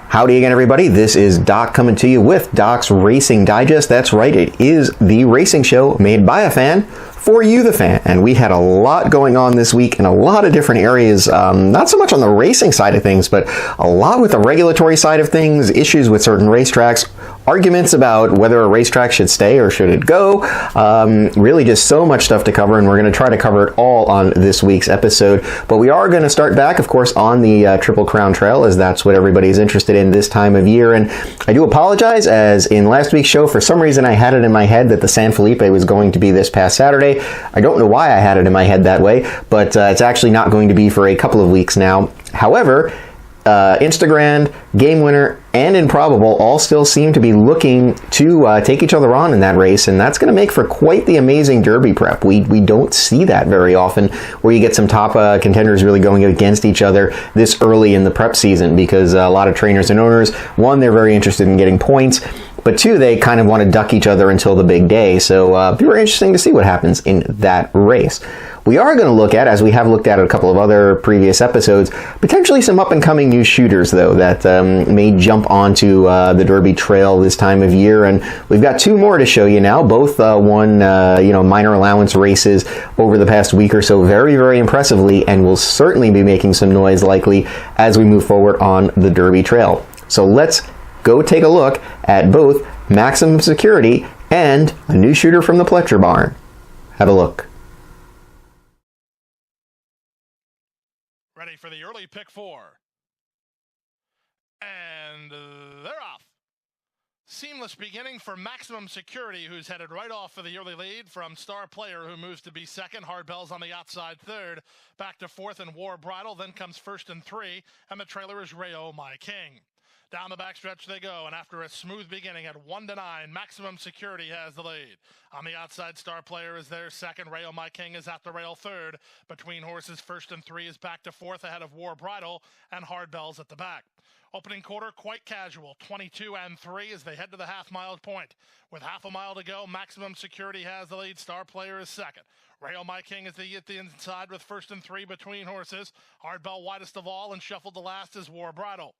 Howdy again, everybody. This is Doc coming to you with Doc's Racing Digest. That's right, it is the racing show made by a fan for you, the fan. And we had a lot going on this week in a lot of different areas, not so much on the racing side of things, but a lot with the regulatory side of things, issues with certain racetracks, arguments about whether a racetrack should stay or should it go. Really just so much stuff to cover, and we're going to try to cover it all on this week's episode. But we are going to start back, of course, on the Triple Crown Trail, as that's what everybody's interested in this time of year. And I do apologize, as in last week's show, for some reason I had it in my head that the San Felipe was going to be this past Saturday. I don't know why I had it in my head that way, but it's actually not going to be for a couple of weeks now. However, Instagram, Game Winner, and Improbable all still seem to be looking to take each other on in that race, and that's going to make for quite the amazing Derby prep. We don't see that very often, where you get some top contenders really going against each other this early in the prep season, because a lot of trainers and owners, one, they're very interested in getting points, but two, they kind of want to duck each other until the big day. So it'll be very interesting to see what happens in that race. We are going to look at, as we have looked at a couple of other previous episodes, potentially some up-and-coming new shooters, though, that may jump onto the Derby trail this time of year. And we've got two more to show you now. Both won minor allowance races over the past week or so very, very impressively, and will certainly be making some noise likely as we move forward on the Derby trail. So let's go take a look at both Maximum Security and a new shooter from the Pletcher barn. Have a look. Ready for the early pick four. And they're off. Seamless beginning for Maximum Security, who's headed right off for the early lead from Star Player, who moves to be second. Hardbell's on the outside third. Back to fourth and War Bridle. Then comes first and three. And the trailer is Rayo My King. Down the backstretch they go, and after a smooth beginning at 1-9, Maximum Security has the lead. On the outside, Star Player is there second. Rayo My King is at the rail third. Between horses, first and three is back to fourth ahead of War Bridle, and Hardbell's at the back. Opening quarter, quite casual, 22-3 as they head to the half-mile point. With half a mile to go, Maximum Security has the lead. Star Player is second. Rayo My King is at the inside with first and three between horses. Hardbell widest of all, and shuffled to last is War Bridle.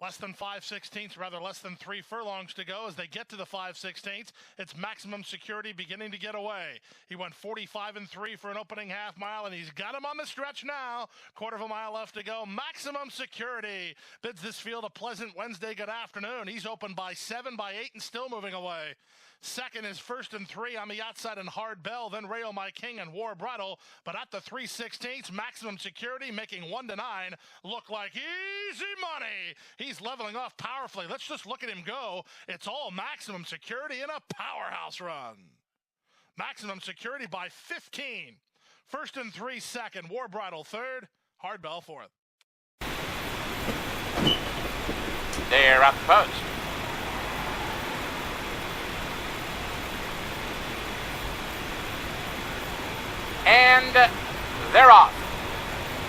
Less than 5/16, rather less than 3 furlongs to go as they get to the 5/16. It's Maximum Security beginning to get away. He went 45-3 for an opening half mile, and he's got him on the stretch now. Quarter of a mile left to go. Maximum Security bids this field a pleasant Wednesday good afternoon. He's opened by 7, by 8, and still moving away. Second is first and three on the outside and Hardbell, then Rayo My King and War Bridle. But at the 3/16, Maximum Security making 1-9 look like easy money. He's leveling off powerfully. Let's just look at him go. It's all Maximum Security in a powerhouse run. Maximum Security by 15. First and three second, War Bridle third, Hardbell fourth. They're at the post. And they're off.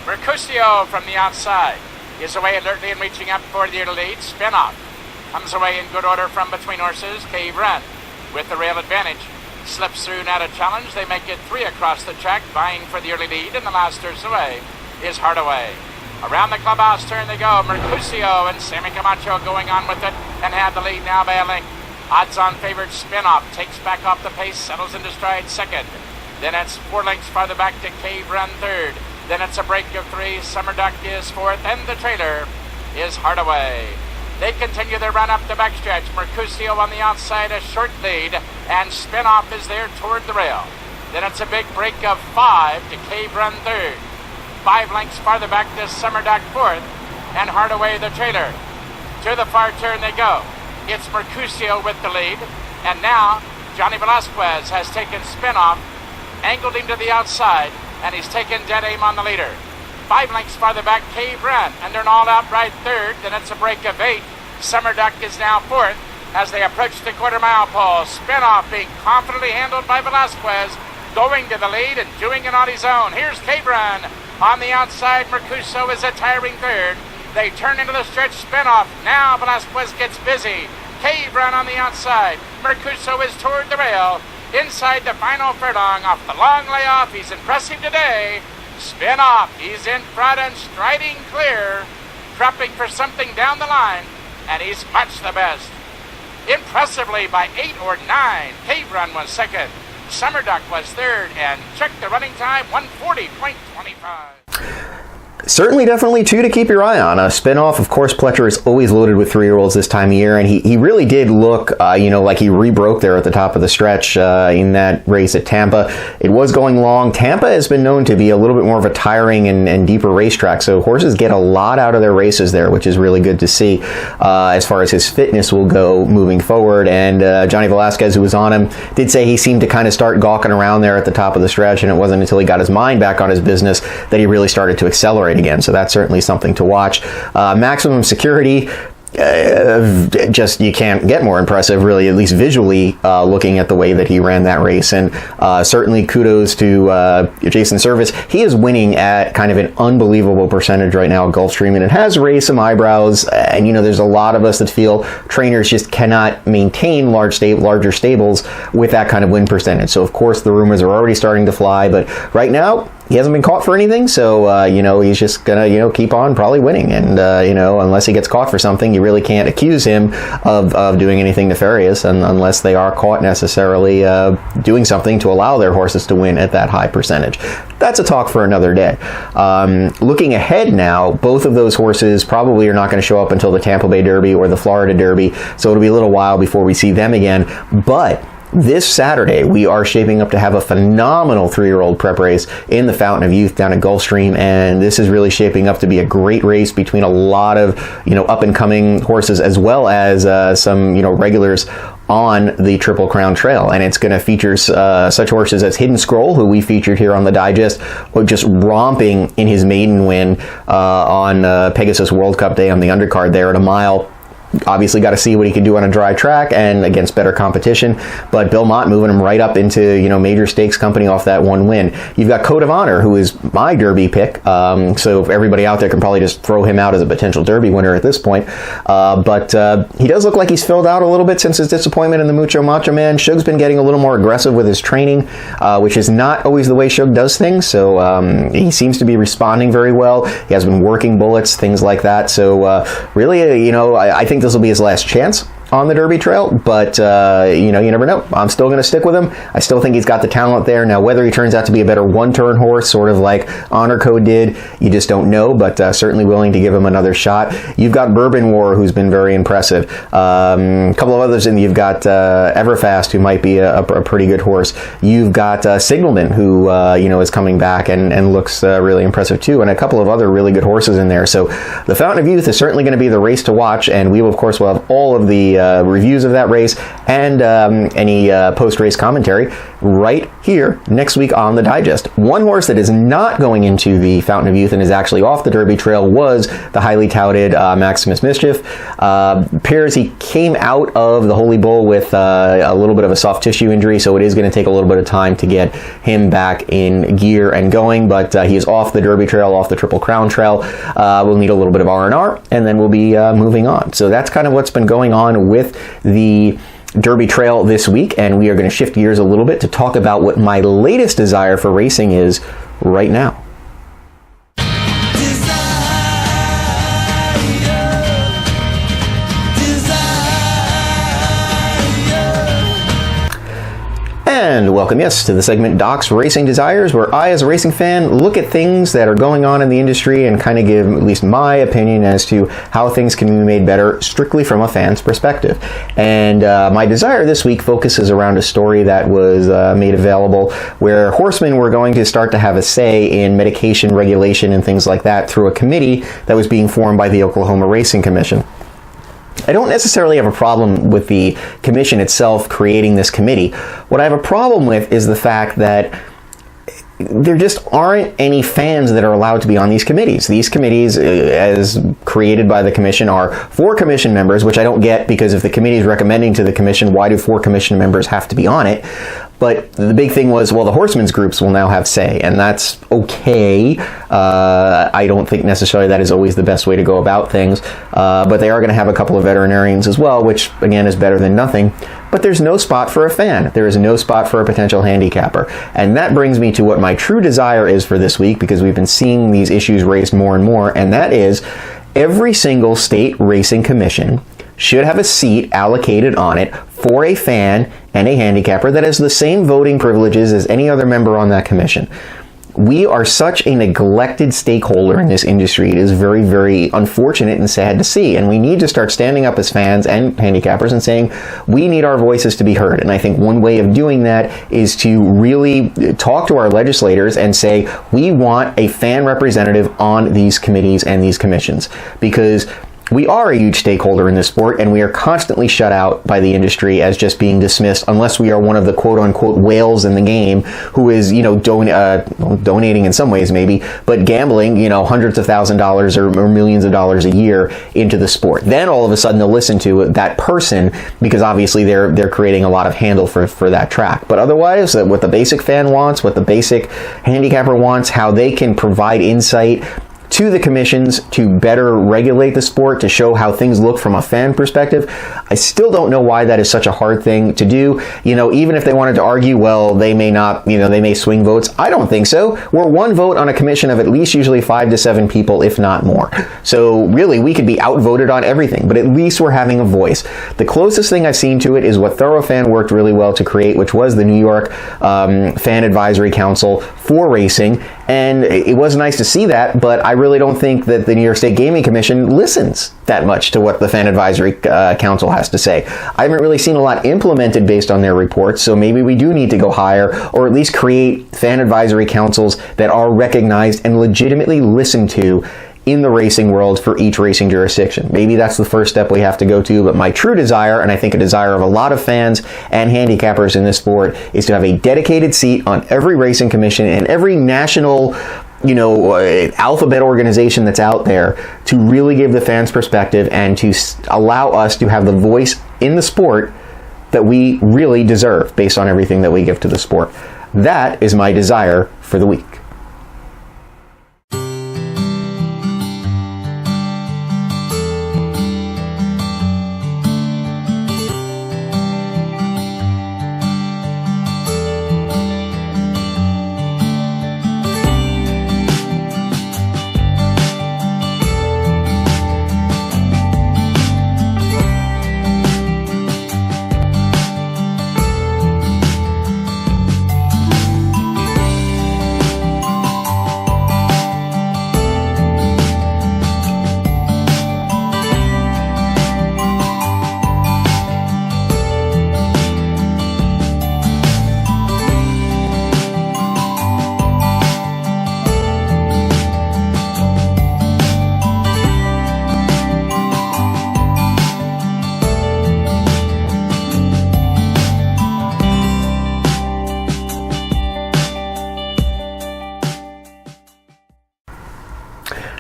Mercutio from the outside is away alertly and reaching up for the early lead. Spin off. Comes away in good order from between horses. Cave Run with the rail advantage. Slips through now to challenge. They make it 3 across the track, vying for the early lead. And the last horse away is Hardaway. Around the clubhouse turn they go. Mercutio and Sammy Camacho going on with it and have the lead now by a length. Odds on favored Spin off. Takes back off the pace. Settles into stride second. Then it's 4 lengths farther back to Cave Run third. Then it's a break of 3. Summer Duck is fourth. And the trailer is Hardaway. They continue their run up the backstretch. Mercutio on the outside, a short lead. And Spin off is there toward the rail. Then it's a big break of 5 to Cave Run third. 5 lengths farther back to Summerduck fourth, and Hardaway the trailer. To the far turn they go. It's Mercutio with the lead, and now Johnny Velasquez has taken Spinoff, angled him to the outside, and he's taken dead aim on the leader. 5 lengths farther back, Cave Run under an all-outright third, then it's a break of 8. Summerduck is now fourth as they approach the quarter-mile pole. Spinoff being confidently handled by Velasquez, going to the lead and doing it on his own. Here's Cave Run on the outside. Mercutio is a tiring third. They turn into the stretch. Spinoff. Now Velasquez gets busy. Cave Run on the outside. Mercutio is toward the rail. Inside the final furlong off the long layoff. He's impressive today. Spinoff. He's in front and striding clear. Prepping for something down the line. And he's much the best. Impressively by 8 or 9. Cave Run was second. Summerduck was third. And check the running time, 1:40.25. Certainly, definitely two to keep your eye on. Spinoff, of course, Pletcher is always loaded with 3-year-olds this time of year, and he really did look, like he rebroke there at the top of the stretch in that race at Tampa. It was going long. Tampa has been known to be a little bit more of a tiring and deeper racetrack, so horses get a lot out of their races there, which is really good to see as far as his fitness will go moving forward. And Johnny Velasquez, who was on him, did say he seemed to kind of start gawking around there at the top of the stretch, and it wasn't until he got his mind back on his business that he really started to accelerate again. So that's certainly something to watch. Maximum Security, just you can't get more impressive, really, at least visually, looking at the way that he ran that race. And certainly kudos to Jason Service. He is winning at kind of an unbelievable percentage right now at Gulfstream, and it has raised some eyebrows. And there's a lot of us that feel trainers just cannot maintain larger stables with that kind of win percentage. So of course the rumors are already starting to fly, but right now he hasn't been caught for anything, so he's just gonna keep on probably winning. And unless he gets caught for something, you really can't accuse him of doing anything nefarious, and unless they are caught necessarily doing something to allow their horses to win at that high percentage. That's a talk for another day. Looking ahead now, both of those horses probably are not going to show up until the Tampa Bay Derby or the Florida Derby, so it'll be a little while before we see them again. But this Saturday, we are shaping up to have a phenomenal 3-year-old prep race in the Fountain of Youth down at Gulfstream, and this is really shaping up to be a great race between a lot of up-and-coming horses as well as some regulars on the Triple Crown Trail. And it's going to feature such horses as Hidden Scroll, who we featured here on the Digest, just romping in his maiden win on Pegasus World Cup Day on the undercard there at a mile. Obviously got to see what he can do on a dry track and against better competition, but Bill Mott moving him right up into major stakes company off that one win. You've got Code of Honor, who is my Derby pick, so everybody out there can probably just throw him out as a potential Derby winner at this point, but he does look like he's filled out a little bit since his disappointment in the Mucho Macho Man. Shug's been getting a little more aggressive with his training, which is not always the way Shug does things, so he seems to be responding very well. He has been working bullets, things like that, so really, I think this will be his last chance on the Derby Trail, but you never know. I'm still going to stick with him. I still think he's got the talent there. Now, whether he turns out to be a better one-turn horse, sort of like Honor Code did, you just don't know, but certainly willing to give him another shot. You've got Bourbon War, who's been very impressive. A couple of others, and you've got Everfast, who might be a pretty good horse. You've got Signalman, who is coming back and looks really impressive too, and a couple of other really good horses in there. So the Fountain of Youth is certainly going to be the race to watch, and we will, of course, will have all of the reviews of that race and any post-race commentary right here next week on the Digest. One horse that is not going into the Fountain of Youth and is actually off the Derby Trail was the highly touted Maximus Mischief. Appears he came out of the Holy Bull with a little bit of a soft tissue injury, so it is going to take a little bit of time to get him back in gear and going, but he is off the Derby Trail, off the Triple Crown Trail. We'll need a little bit of R&R, and then we'll be moving on. So that's kind of what's been going on with the Derby Trail this week, and we are going to shift gears a little bit to talk about what my latest desire for racing is right now. And welcome, yes, to the segment Doc's Racing Desires, where I, as a racing fan, look at things that are going on in the industry and kind of give at least my opinion as to how things can be made better, strictly from a fan's perspective. And my desire this week focuses around a story that was made available where horsemen were going to start to have a say in medication regulation and things like that through a committee that was being formed by the Oklahoma Racing Commission. I don't necessarily have a problem with the commission itself creating this committee. What I have a problem with is the fact that there just aren't any fans that are allowed to be on these committees. These committees, as created by the commission, are 4 commission members, which I don't get, because if the committee is recommending to the commission, why do 4 commission members have to be on it? But the big thing was, well, the horsemen's groups will now have say, and that's okay. I don't think necessarily that is always the best way to go about things, but they are going to have a couple of veterinarians as well, which, again, is better than nothing. But there's no spot for a fan. There is no spot for a potential handicapper. And that brings me to what my true desire is for this week, because we've been seeing these issues raised more and more, and that is every single state racing commission should have a seat allocated on it for a fan and a handicapper that has the same voting privileges as any other member on that commission. We are such a neglected stakeholder in this industry. It is very, very unfortunate and sad to see. And we need to start standing up as fans and handicappers and saying, we need our voices to be heard. And I think one way of doing that is to really talk to our legislators and say, we want a fan representative on these committees and these commissions. Because we are a huge stakeholder in this sport, and we are constantly shut out by the industry as just being dismissed, unless we are one of the quote-unquote whales in the game who is, donating in some ways maybe, but gambling, hundreds of $1,000s or millions of dollars a year into the sport. Then all of a sudden they'll listen to that person, because obviously they're creating a lot of handle for that track. But otherwise, what the basic fan wants, what the basic handicapper wants, how they can provide insight to the commissions to better regulate the sport, to show how things look from a fan perspective. I still don't know why that is such a hard thing to do. Even if they wanted to argue, well, they may not, they may swing votes. I don't think so. We're one vote on a commission of at least usually 5 to 7 people, if not more. So really, we could be outvoted on everything, but at least we're having a voice. The closest thing I've seen to it is what Thorofan worked really well to create, which was the New York Fan Advisory Council for racing. And it was nice to see that, but I really don't think that the New York State Gaming Commission listens that much to what the Fan Advisory Council has to say. I haven't really seen a lot implemented based on their reports, so maybe we do need to go higher, or at least create fan advisory councils that are recognized and legitimately listened to in the racing world for each racing jurisdiction. Maybe that's the first step we have to go to, but my true desire, and I think a desire of a lot of fans and handicappers in this sport, is to have a dedicated seat on every racing commission and every national alphabet organization that's out there, to really give the fans perspective and to allow us to have the voice in the sport that we really deserve based on everything that we give to the sport. That is my desire for the week.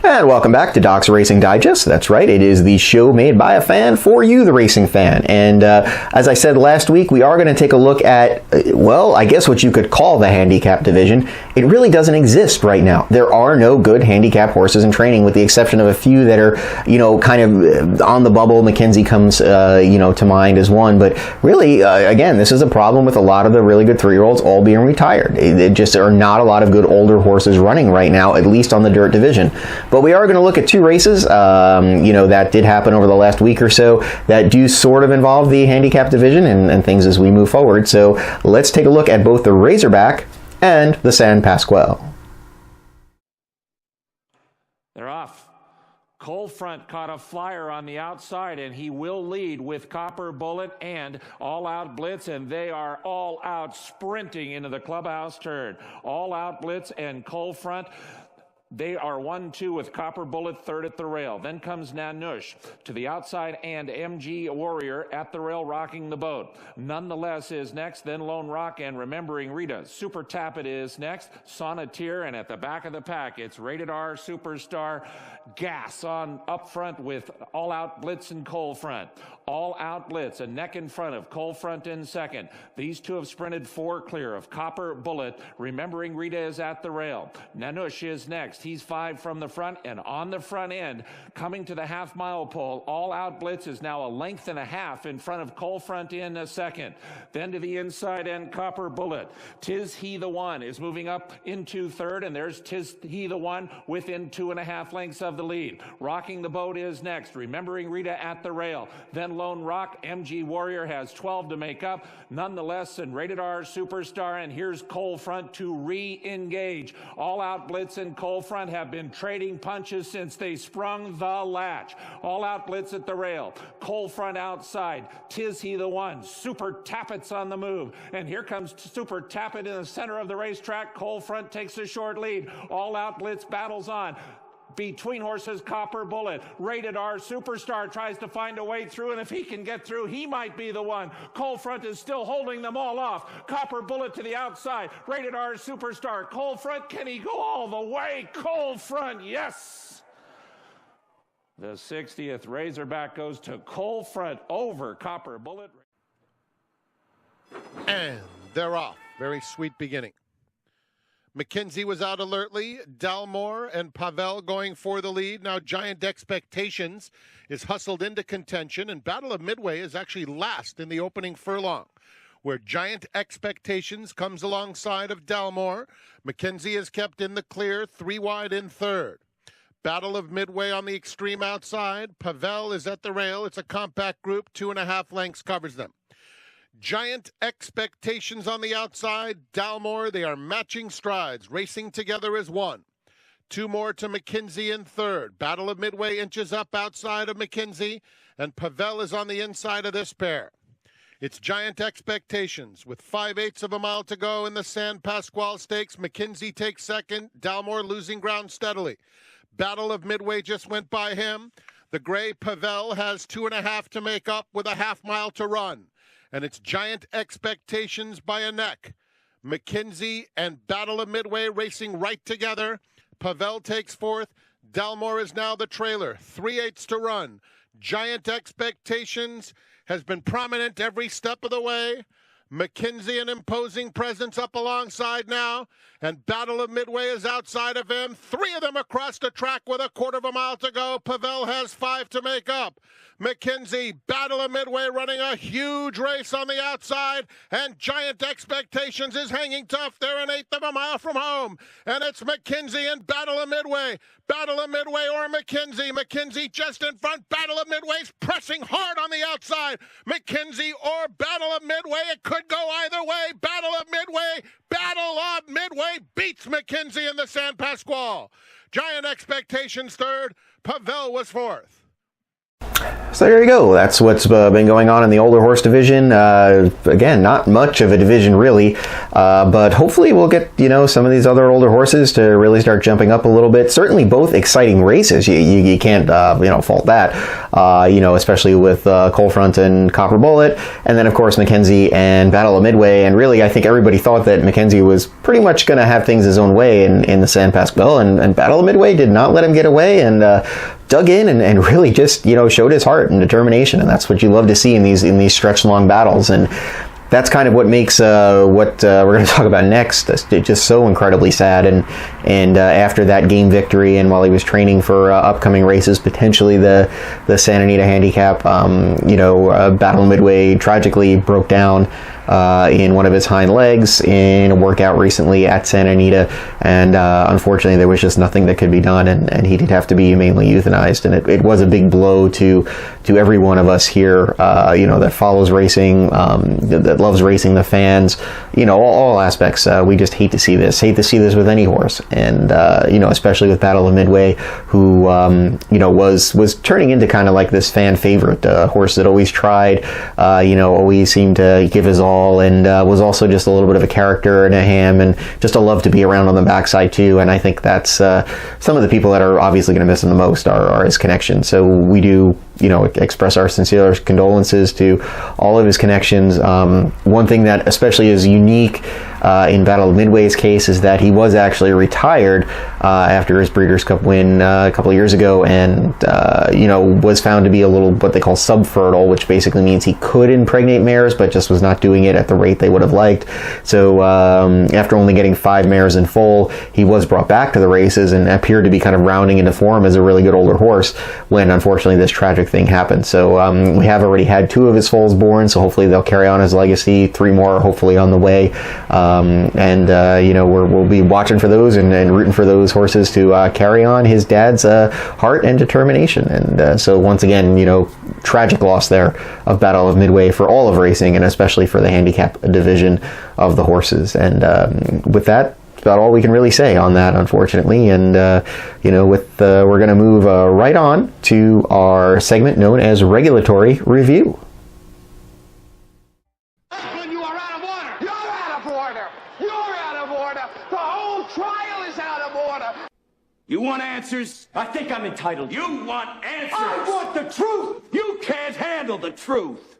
And welcome back to Doc's Racing Digest. That's right, it is the show made by a fan for you, the racing fan. And as I said last week, we are going to take a look at, well, I guess what you could call the handicap division. It really doesn't exist right now. There are no good handicap horses in training, with the exception of a few that are, kind of on the bubble. Mackenzie comes, to mind as one. But really, again, this is a problem with a lot of the really good 3-year-olds all being retired. It just are not a lot of good older horses running right now, at least on the dirt division. But we we are going to look at two races, that did happen over the last week or so that do sort of involve the handicap division and things as we move forward. So let's take a look at both the Razorback and the San Pasqual. They're off. Coal Front caught a flyer on the outside, and he will lead with Copper Bullet and All Out Blitz, and they are all out sprinting into the clubhouse turn. All Out Blitz and Coal Front. They are 1-2 with Copper Bullet third at the rail. Then comes Nanush to the outside and MG Warrior at the rail rocking the boat. Nonetheless is next, then Lone Rock and Remembering Rita. Super Tappet is next, Sonneteer, and at the back of the pack it's Rated R Superstar Gas on up front with All Out Blitz and Coal Front. All Out Blitz, a neck in front of Coal Front in second. These two have sprinted 4 clear of Copper Bullet. Remembering Rita is at the rail. Nanush is next. He's 5 from the front, and on the front end, coming to the half-mile pole, All Out Blitz is now a length and a half in front of Coal Front in a second. Then to the inside end, Copper Bullet. Tis He the One is moving up into third, and there's Tis He the One within 2.5 lengths of the lead. Rocking the boat is next. Remembering Rita at the rail. Then Lone Rock, MG Warrior has 12 to make up. Nonetheless, and Rated R Superstar, and here's Coal Front to re-engage. All Out Blitz and Coal Front have been trading punches since they sprung the latch. All Out Blitz at the rail. Coal Front outside. Tis He the One. Super Tappet's on the move. And here comes Super Tappet in the center of the racetrack. Coal Front takes a short lead. All Out Blitz battles on. Between horses, Copper Bullet. Rated R Superstar tries to find a way through, and if he can get through, he might be the one. Coal Front is still holding them all off. Copper Bullet to the outside. Rated R Superstar. Coal Front, can he go all the way? Coal Front, yes! The 60th Razorback goes to Coal Front over Copper Bullet. And they're off. Very sweet beginning. McKenzie was out alertly. Dalmore and Pavel going for the lead. Now Giant Expectations is hustled into contention, and Battle of Midway is actually last in the opening furlong, where Giant Expectations comes alongside of Dalmore. McKenzie is kept in the clear, 3 wide in third. Battle of Midway on the extreme outside. Pavel is at the rail. It's a compact group. 2.5 lengths covers them. Giant Expectations on the outside. Dalmore, they are matching strides, racing together as one. 2 more to McKenzie in third. Battle of Midway inches up outside of McKenzie, and Pavel is on the inside of this pair. It's Giant Expectations with 5/8 of a mile to go in the San Pasqual Stakes. McKenzie takes second. Dalmore losing ground steadily. Battle of Midway just went by him. The gray Pavel has 2.5 to make up with a half-mile to run. And it's Giant Expectations by a neck. McKenzie and Battle of Midway racing right together. Pavel takes fourth. Dalmore is now the trailer. 3/8 to run. Giant Expectations has been prominent every step of the way. McKenzie, an imposing presence up alongside now. And Battle of Midway is outside of him. 3 of them across the track with 1/4 mile to go. Pavel has 5 to make up. McKenzie, Battle of Midway running a huge race on the outside. And Giant Expectations is hanging tough. They're 1/8 of a mile from home. And it's McKenzie and Battle of Midway. Battle of Midway or McKenzie. McKenzie just in front. Battle of Midway's pressing hard on the outside. McKenzie or Battle of Midway. It could go either way. Battle of Midway. Battle of Midway beats McKenzie in the San Pasqual. Giant Expectations third. Pavel was fourth. So there you go. That's what's been going on in the older horse division. Again, not much of a division really, but hopefully we'll get some of these other older horses to really start jumping up a little bit. Certainly both exciting races. You can't fault that. Especially with Coal Front and Copper Bullet, and then of course McKenzie and Battle of Midway. And really, I think everybody thought that McKenzie was pretty much going to have things his own way in the San Pasqual, and Battle of Midway did not let him get away and dug in and really just showed his heart and determination, and that's what you love to see in these stretch long battles. And that's kind of what makes what we're going to talk about next just so incredibly sad. And after that game victory, and while he was training for upcoming races, potentially the Santa Anita Handicap, Battle Midway tragically broke down. in one of his hind legs in a workout recently at Santa Anita, and unfortunately there was just nothing that could be done, and he did have to be humanely euthanized. And it was a big blow to every one of us here, that follows racing, that loves racing, the fans, all aspects. We just hate to see this with any horse, and especially with Battle of Midway, who was turning into kind of like this fan favorite, horse that always tried, always seemed to give his all, and was also just a little bit of a character and a ham, and just a love to be around on the backside too. And I think that's some of the people that are obviously going to miss him the most are his connections. So we do express our sincere condolences to all of his connections. One thing that especially is unique in Battle of Midway's case is that he was actually retired after his Breeders' Cup win a couple of years ago, and was found to be a little what they call subfertile, which basically means he could impregnate mares but just was not doing it at the rate they would have liked. So after only getting 5 mares in foal, he was brought back to the races and appeared to be kind of rounding into form as a really good older horse when unfortunately this tragic thing happened. So we have already had 2 of his foals born, so hopefully they'll carry on his legacy. 3 more are hopefully on the way, we'll be watching for those and rooting for those horses to carry on his dad's heart and determination. And so once again, tragic loss there of Battle of Midway for all of racing, and especially for the handicap division of the horses. And with that, that's about all we can really say on that, unfortunately. And we're going to move right on to our segment known as Regulatory Review. You are out of order! You're out of order! You're out of order! The whole trial is out of order! You want answers? I think I'm entitled. You want answers? I want the truth! You can't handle the truth.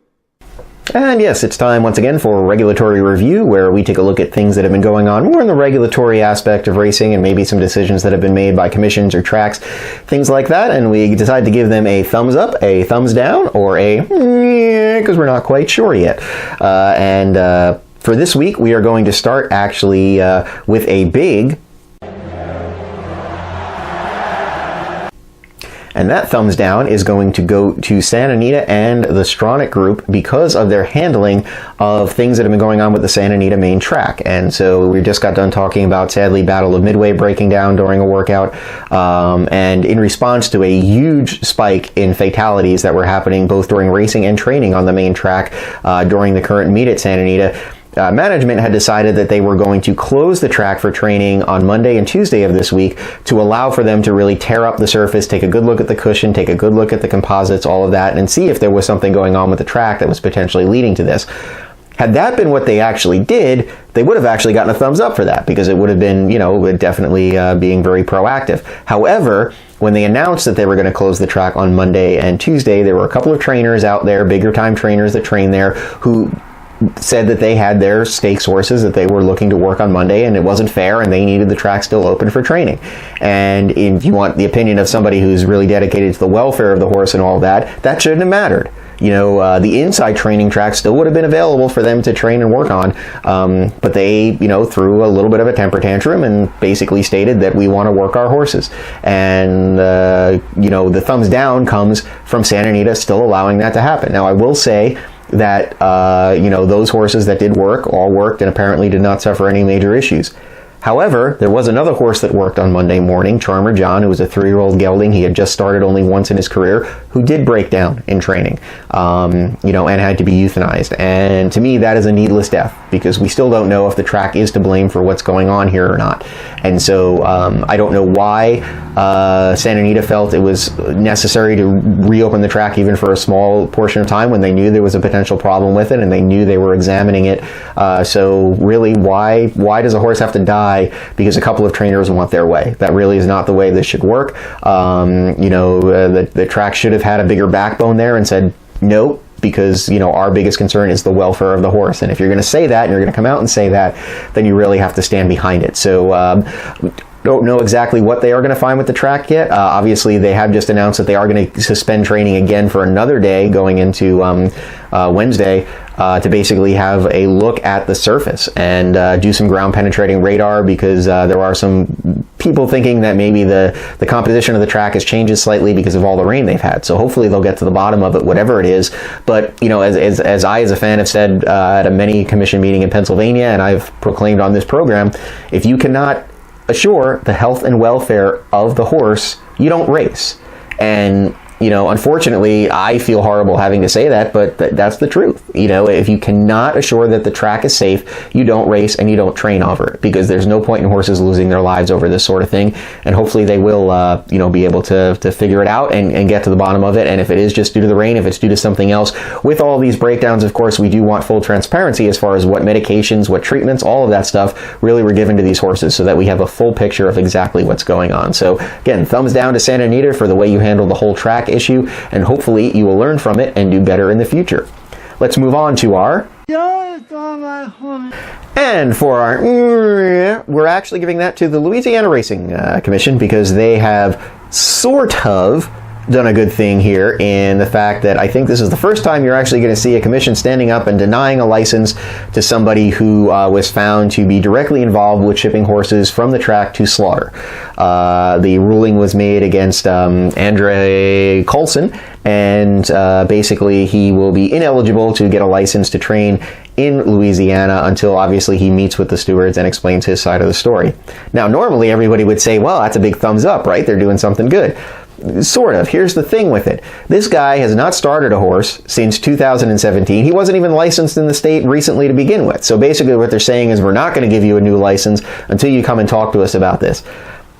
And yes, it's time once again for Regulatory Review, where we take a look at things that have been going on more in the regulatory aspect of racing, and maybe some decisions that have been made by commissions or tracks, things like that, and we decide to give them a thumbs up, a thumbs down, or a because we're not quite sure yet. For this week, we are going to start actually with a big, and that thumbs down is going to go to Santa Anita and the Stronach Group because of their handling of things that have been going on with the Santa Anita main track. And so we just got done talking about, sadly, Battle of Midway breaking down during a workout, and in response to a huge spike in fatalities that were happening both during racing and training on the main track during the current meet at Santa Anita. Management had decided that they were going to close the track for training on Monday and Tuesday of this week to allow for them to really tear up the surface, take a good look at the cushion, take a good look at the composites, all of that, and see if there was something going on with the track that was potentially leading to this. Had that been what they actually did, they would have actually gotten a thumbs up for that, because it would have been, definitely being very proactive. However, when they announced that they were going to close the track on Monday and Tuesday, there were a couple of trainers out there, bigger time trainers that train there, who said that they had their stakes horses that they were looking to work on Monday, and it wasn't fair, and they needed the track still open for training. And if you want the opinion of somebody who's really dedicated to the welfare of the horse and all that, that shouldn't have mattered. The inside training track still would have been available for them to train and work on, but they, threw a little bit of a temper tantrum and basically stated that we want to work our horses. And, the thumbs down comes from Santa Anita still allowing that to happen. Now, I will say that, those horses that did work all worked and apparently did not suffer any major issues. However, there was another horse that worked on Monday morning, Charmer John, who was a 3-year-old gelding. He had just started only once in his career, who did break down in training, and had to be euthanized. And to me, that is a needless death, because we still don't know if the track is to blame for what's going on here or not. And so I don't know why Santa Anita felt it was necessary to reopen the track even for a small portion of time when they knew there was a potential problem with it and they knew they were examining it. So really, why does a horse have to die because a couple of trainers want their way? That really is not the way this should work. The track should have had a bigger backbone there and said, nope, because our biggest concern is the welfare of the horse. And if you're going to say that, and you're going to come out and say that, then you really have to stand behind it. So don't know exactly what they are going to find with the track yet. Obviously, they have just announced that they are going to suspend training again for another day going into Wednesday. to basically have a look at the surface and do some ground penetrating radar, because there are some people thinking that maybe the composition of the track has changed slightly because of all the rain they've had. So hopefully they'll get to the bottom of it, whatever it is. But, you know, as I as a fan have said at a many commission meeting in Pennsylvania, and I've proclaimed on this program, if you cannot assure the health and welfare of the horse, you don't race. And, you know, unfortunately, I feel horrible having to say that, but that's the truth. You know, if you cannot assure that the track is safe, you don't race and you don't train over it, because there's no point in horses losing their lives over this sort of thing. And hopefully they will, you know, be able to figure it out and get to the bottom of it. And if it is just due to the rain, if it's due to something else, with all these breakdowns, of course, we do want full transparency as far as what medications, what treatments, all of that stuff really were given to these horses, so that we have a full picture of exactly what's going on. So again, thumbs down to Santa Anita for the way you handled the whole track issue, and hopefully you will learn from it and do better in the future. Let's move on to our... And for our... We're actually giving that to the Louisiana Racing Commission, because they have sort of done a good thing here in the fact that I think this is the first time you're actually going to see a commission standing up and denying a license to somebody who was found to be directly involved with shipping horses from the track to slaughter. The ruling was made against Andre Colson, and basically he will be ineligible to get a license to train in Louisiana until obviously he meets with the stewards and explains his side of the story. Now, normally everybody would say, well, that's a big thumbs up, right? They're doing something good. Sort of. Here's the thing with it. This guy has not started a horse since 2017. He wasn't even licensed in the state recently to begin with. So basically what they're saying is, we're not going to give you a new license until you come and talk to us about this.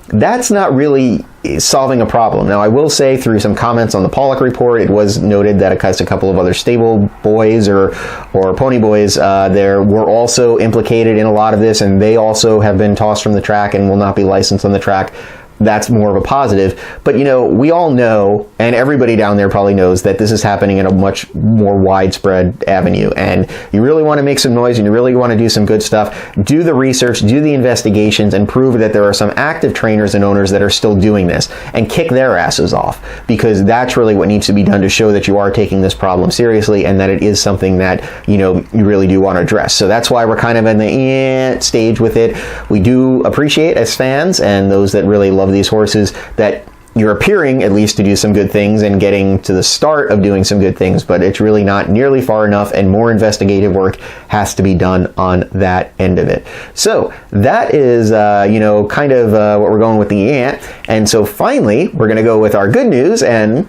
That's not really solving a problem. Now, I will say, through some comments on the Pollock report, it was noted that a couple of other stable boys or pony boys there were also implicated in a lot of this, and they also have been tossed from the track and will not be licensed on the track. That's more of a positive. But, you know, we all know, and everybody down there probably knows, that this is happening in a much more widespread avenue. And you really want to make some noise and you really want to do some good stuff. Do the research, do the investigations, and prove that there are some active trainers and owners that are still doing this, and kick their asses off, because that's really what needs to be done to show that you are taking this problem seriously and that it is something that, you know, you really do want to address. So that's why we're kind of in the stage with it. We do appreciate, as fans and those that really love these horses, that you're appearing at least to do some good things and getting to the start of doing some good things, but it's really not nearly far enough, and more investigative work has to be done on that end of it. So that is, you know, kind of what we're going with the ant. And so finally, we're going to go with our good news, and...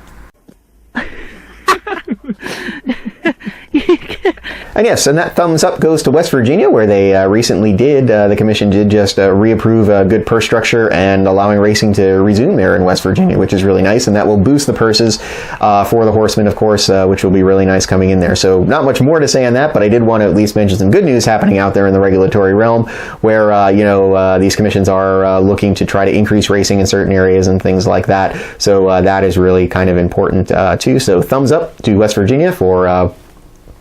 And yes, and that thumbs up goes to West Virginia, where they recently did, the commission did just reapprove a good purse structure and allowing racing to resume there in West Virginia, which is really nice, and that will boost the purses for the horsemen, of course, which will be really nice coming in there. So not much more to say on that, but I did want to at least mention some good news happening out there in the regulatory realm, where, you know, these commissions are looking to try to increase racing in certain areas and things like that. So that is really kind of important too. So thumbs up to West Virginia for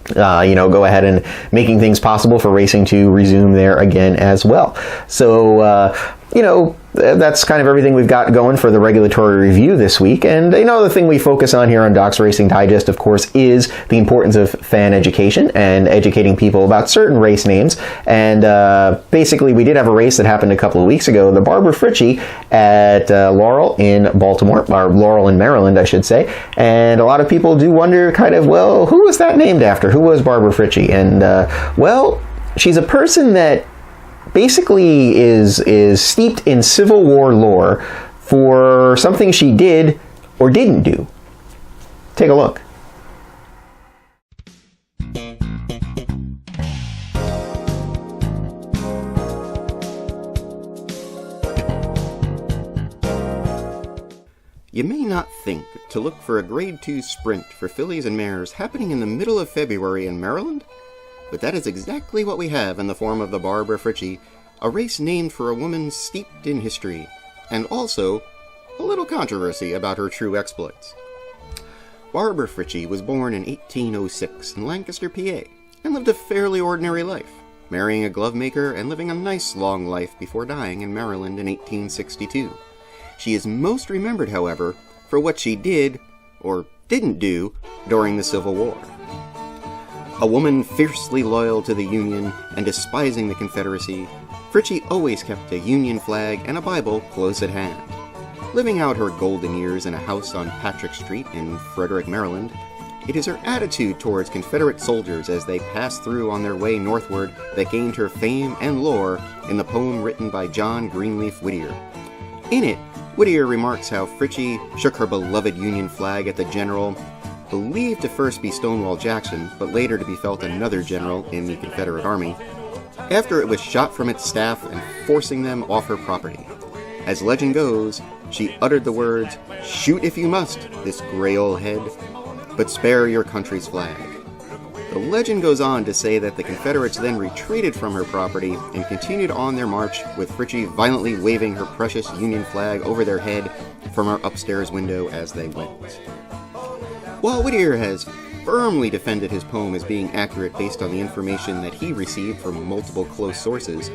you know, go ahead and making things possible for racing to resume there again as well. So, you know, that's kind of everything we've got going for the regulatory review this week. And, you know, the thing we focus on here on Doc's Racing Digest, of course, is the importance of fan education and educating people about certain race names. And basically, we did have a race that happened a couple of weeks ago, the Barbara Fritchie at Laurel in Baltimore, or Laurel in Maryland, I should say. And a lot of people do wonder kind of, well, who was that named after? Who was Barbara Fritchie? And, well, she's a person that basically is steeped in Civil War lore for something she did or didn't do. Take a look. You may not think to look for a Grade 2 sprint for fillies and mares happening in the middle of February in Maryland, but that is exactly what we have in the form of the Barbara Fritchie, a race named for a woman steeped in history, and also a little controversy about her true exploits. Barbara Fritchie was born in 1806 in Lancaster, PA, and lived a fairly ordinary life, marrying a glovemaker and living a nice long life before dying in Maryland in 1862. She is most remembered, however, for what she did, or didn't do, during the Civil War. A woman fiercely loyal to the Union and despising the Confederacy, Fritchie always kept a Union flag and a Bible close at hand. Living out her golden years in a house on Patrick Street in Frederick, Maryland, it is her attitude towards Confederate soldiers as they passed through on their way northward that gained her fame and lore in the poem written by John Greenleaf Whittier. In it, Whittier remarks how Fritchie shook her beloved Union flag at the general, believed to first be Stonewall Jackson, but later to be felt another general in the Confederate Army, after it was shot from its staff and forcing them off her property. As legend goes, she uttered the words, "Shoot if you must, this gray old head, but spare your country's flag." The legend goes on to say that the Confederates then retreated from her property and continued on their march, with Fritchie violently waving her precious Union flag over their head from her upstairs window as they went. While Whittier has firmly defended his poem as being accurate based on the information that he received from multiple close sources,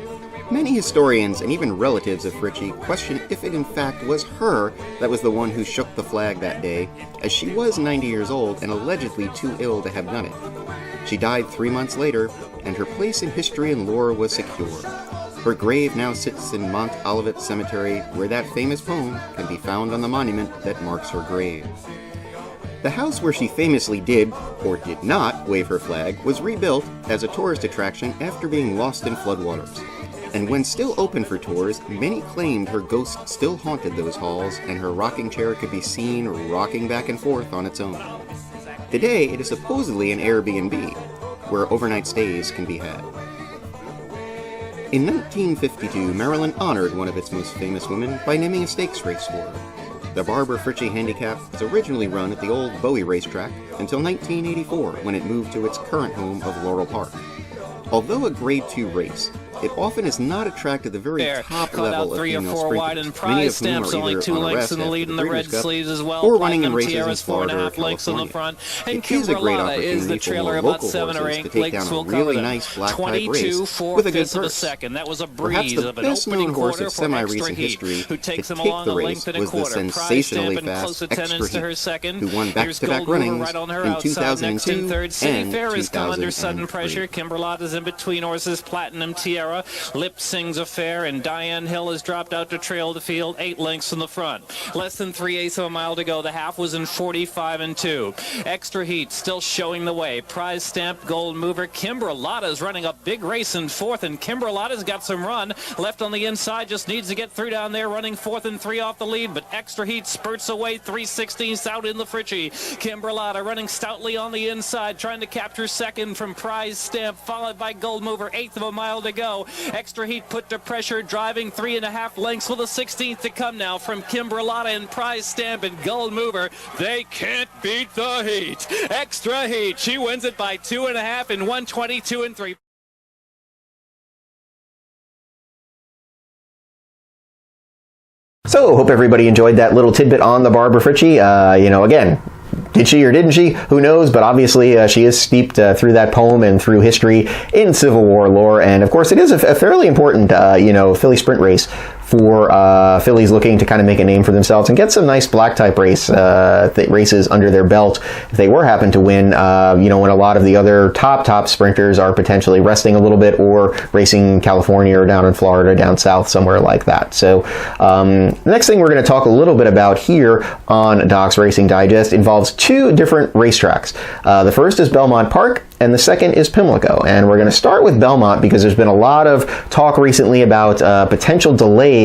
many historians and even relatives of Fritchie question if it in fact was her that was the one who shook the flag that day, as she was 90 years old and allegedly too ill to have done it. She died 3 months later, and her place in history and lore was secure. Her grave now sits in Mount Olivet Cemetery, where that famous poem can be found on the monument that marks her grave. The house where she famously did, or did not, wave her flag was rebuilt as a tourist attraction after being lost in floodwaters. And when still open for tours, many claimed her ghost still haunted those halls and her rocking chair could be seen rocking back and forth on its own. Today, it is supposedly an Airbnb, where overnight stays can be had. In 1952, Maryland honored one of its most famous women by naming a stakes race for her. The Barbara Fritchie Handicap was originally run at the old Bowie racetrack until 1984, when it moved to its current home of Laurel Park. Although a Grade 2 race, it often is not attracted the very top level of female sprinters, many of whom are either on a rest after the Breeders' Cup or running in races in Florida or California. It is a great opportunity for more local horses to take down a really nice black-type race with a good purse. Perhaps the best-known horse of semi-recent history to take the race was the sensationally fast Extra Heat, who won back-to-back runnings in 2002 and 2003. Kimberlot is in between horses. Platinum Tiara lip sings a fair, and Diane Hill has dropped out to trail the field 8 lengths in the front. Less than 3/8 of a mile to go. The half was in 45-2. Extra Heat still showing the way. Prize Stamp, Gold Mover. Kimberlotta's running a big race in fourth, and Kimberlotta's got some run left on the inside. Just needs to get through down there, running 4th and 3 off the lead, but Extra Heat spurts away 3/16 out in the Fritchie. Kimberlotta running stoutly on the inside, trying to capture second from Prize Stamp, followed by Gold Mover. 1/8 of a mile to go. Extra Heat put to pressure, driving 3.5 lengths with a 16th to come now from Kimberlotta and Prize Stamp and Gold Mover. They can't beat the heat. Extra Heat, she wins it by 2.5 in 1:22 and 3. So, hope everybody enjoyed that little tidbit on the Barbara Fritchie. Again, did she or didn't she? Who knows? But obviously she is steeped through that poem and through history in Civil War lore. And of course, it is a fairly important, filly sprint race for fillies looking to kind of make a name for themselves and get some nice black type races under their belt if they were happen to win. When a lot of the other top sprinters are potentially resting a little bit or racing in California or down in Florida, down south, somewhere like that. So the next thing we're going to talk a little bit about here on Doc's Racing Digest involves 2 different racetracks. The first is Belmont Park, and the second is Pimlico. And we're going to start with Belmont because there's been a lot of talk recently about potential delays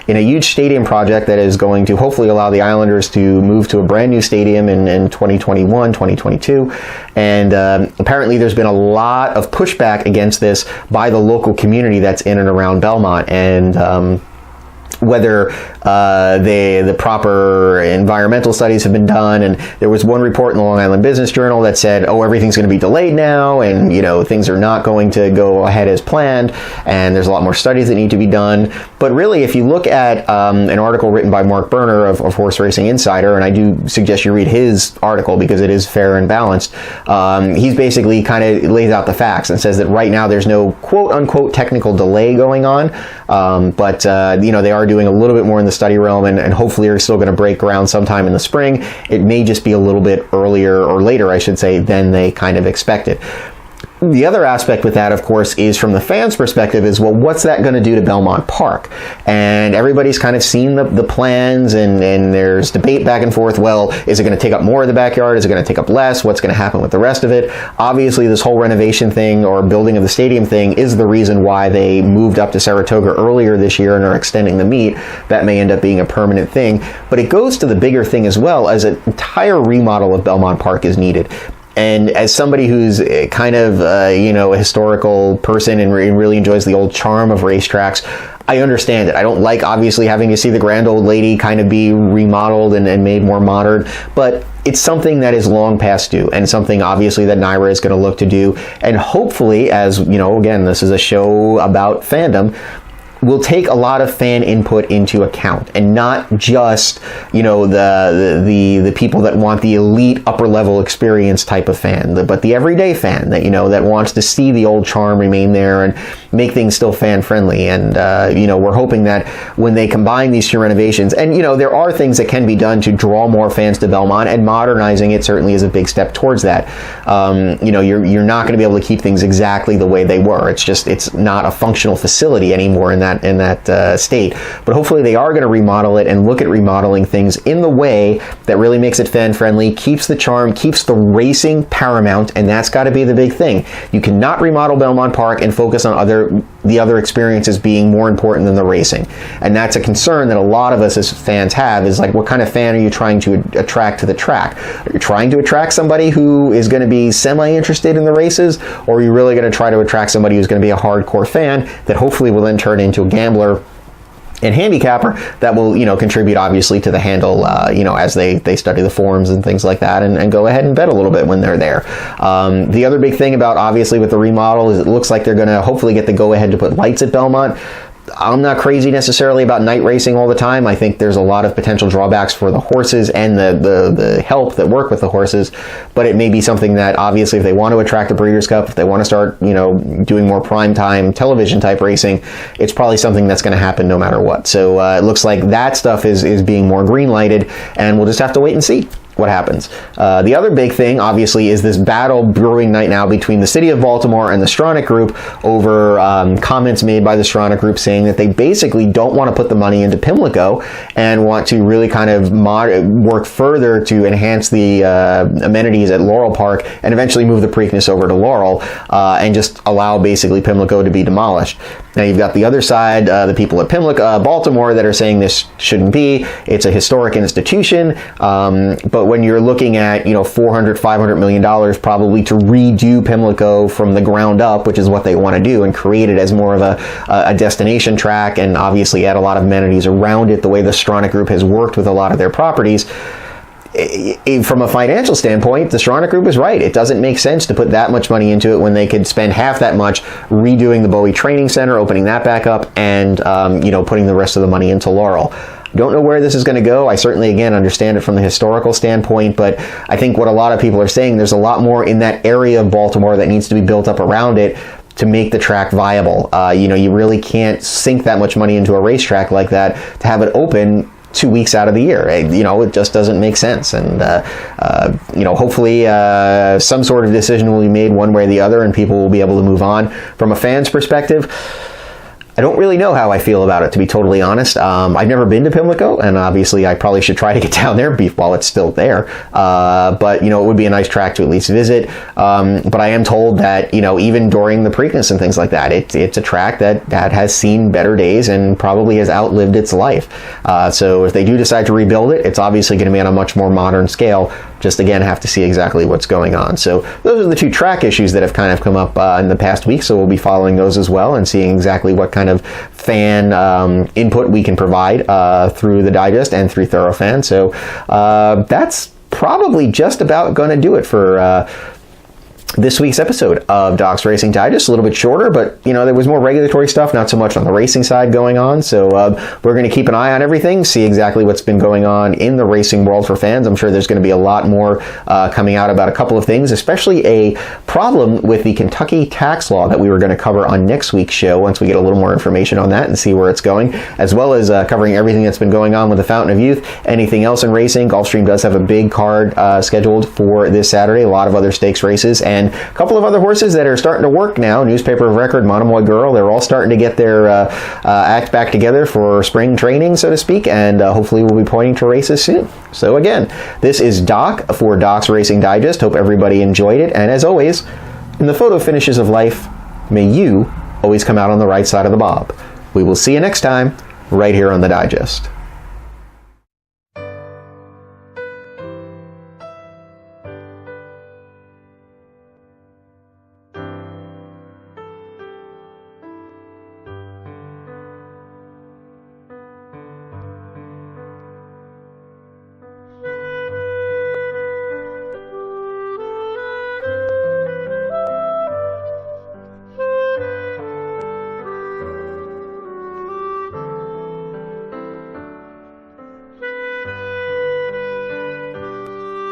in a huge stadium project that is going to hopefully allow the Islanders to move to a brand new stadium in 2021, 2022. And apparently there's been a lot of pushback against this by the local community that's in and around Belmont. And whether the proper environmental studies have been done. And there was one report in the Long Island Business Journal that said, everything's going to be delayed now, and things are not going to go ahead as planned, and there's a lot more studies that need to be done. But really, if you look at an article written by Mark Berner of Horse Racing Insider, and I do suggest you read his article because it is fair and balanced, he's basically kind of lays out the facts and says that right now there's no quote-unquote technical delay going on, but they are doing a little bit more in the study realm, and hopefully are still going to break ground sometime in the spring. It may just be a little bit earlier, or later I should say, than they kind of expected. The other aspect with that, of course, is from the fans' perspective is, well, what's that going to do to Belmont Park? And everybody's kind of seen the plans, and there's debate back and forth. Well, is it going to take up more of the backyard? Is it going to take up less? What's going to happen with the rest of it? Obviously, this whole renovation thing or building of the stadium thing is the reason why they moved up to Saratoga earlier this year and are extending the meet. That may end up being a permanent thing. But it goes to the bigger thing as well, as an entire remodel of Belmont Park is needed. And as somebody who's kind of, a historical person and really enjoys the old charm of racetracks, I understand it. I don't like, obviously, having to see the grand old lady kind of be remodeled and made more modern, but it's something that is long past due, and something, obviously, that NYRA is going to look to do. And hopefully, as, again, this is a show about fandom, will take a lot of fan input into account, and not just the people that want the elite upper level experience type of fan, but the everyday fan that that wants to see the old charm remain there and make things still fan friendly. And we're hoping that when they combine these two renovations, and there are things that can be done to draw more fans to Belmont, and modernizing it certainly is a big step towards that. You're not going to be able to keep things exactly the way they were. It's not a functional facility anymore in that state. But hopefully they are going to remodel it and look at remodeling things in the way that really makes it fan friendly, keeps the charm, keeps the racing paramount, and that's got to be the big thing. You cannot remodel Belmont Park and focus on the other experiences being more important than the racing. And that's a concern that a lot of us as fans have, is like, what kind of fan are you trying to attract to the track? Are you trying to attract somebody who is going to be semi-interested in the races, or are you really going to try to attract somebody who's going to be a hardcore fan that hopefully will then turn into a gambler and handicapper that will, contribute obviously to the handle, as they study the forums and things like that, and go ahead and bet a little bit when they're there. The other big thing about, obviously, with the remodel is it looks like they're going to hopefully get the go-ahead to put lights at Belmont. I'm not crazy necessarily about night racing all the time. I think there's a lot of potential drawbacks for the horses and the help that work with the horses, but it may be something that, obviously, if they want to attract the Breeders' Cup, if they want to start, doing more primetime television type racing, it's probably something that's going to happen no matter what. So it looks like that stuff is being more green lighted, and we'll just have to wait and see what happens. The other big thing, obviously, is this battle brewing right now between the City of Baltimore and the Stronach Group over comments made by the Stronach Group saying that they basically don't want to put the money into Pimlico and want to really kind of work further to enhance the amenities at Laurel Park and eventually move the Preakness over to Laurel and just allow basically Pimlico to be demolished. Now you've got the other side, the people at Baltimore, that are saying this shouldn't be. It's a historic institution, but when you're looking at $400-500 million probably to redo Pimlico from the ground up, which is what they want to do, and create it as more of a destination track, and obviously add a lot of amenities around it, the way the Stronach Group has worked with a lot of their properties. From a financial standpoint, the Stronach Group is right. It doesn't make sense to put that much money into it when they could spend half that much redoing the Bowie Training Center, opening that back up, and putting the rest of the money into Laurel. Don't know where this is going to go. I certainly, again, understand it from the historical standpoint, but I think what a lot of people are saying, there's a lot more in that area of Baltimore that needs to be built up around it to make the track viable. You really can't sink that much money into a racetrack like that to have it open 2 weeks out of the year. It just doesn't make sense. And, hopefully some sort of decision will be made one way or the other, and people will be able to move on. From a fan's perspective, I don't really know how I feel about it, to be totally honest. I've never been to Pimlico, and obviously I probably should try to get down there while it's still there. But, it would be a nice track to at least visit. But I am told that, even during the Preakness and things like that, it's a track that has seen better days and probably has outlived its life. So if they do decide to rebuild it, it's obviously going to be on a much more modern scale. Just, again, have to see exactly what's going on. So those are the two track issues that have kind of come up in the past week, so we'll be following those as well and seeing exactly what kind of fan input we can provide through the digest and through Thorofan. So that's probably just about going to do it for this week's episode of Doc's Racing Digest. A little bit shorter, but there was more regulatory stuff, not so much on the racing side going on. So we're going to keep an eye on everything, see exactly what's been going on in the racing world for fans. I'm sure there's going to be a lot more coming out about a couple of things, especially a problem with the Kentucky tax law that we were going to cover on next week's show once we get a little more information on that and see where it's going, as well as covering everything that's been going on with the Fountain of Youth. Anything else in racing, Gulfstream does have a big card scheduled for this Saturday, a lot of other stakes races, and and a couple of other horses that are starting to work now. Newspaper of Record, Monomoy Girl, they're all starting to get their act back together for spring training, so to speak, and hopefully we'll be pointing to races soon. So again, this is Doc for Doc's Racing Digest. Hope everybody enjoyed it, and as always, in the photo finishes of life, may you always come out on the right side of the bob. We will see you next time, right here on the Digest.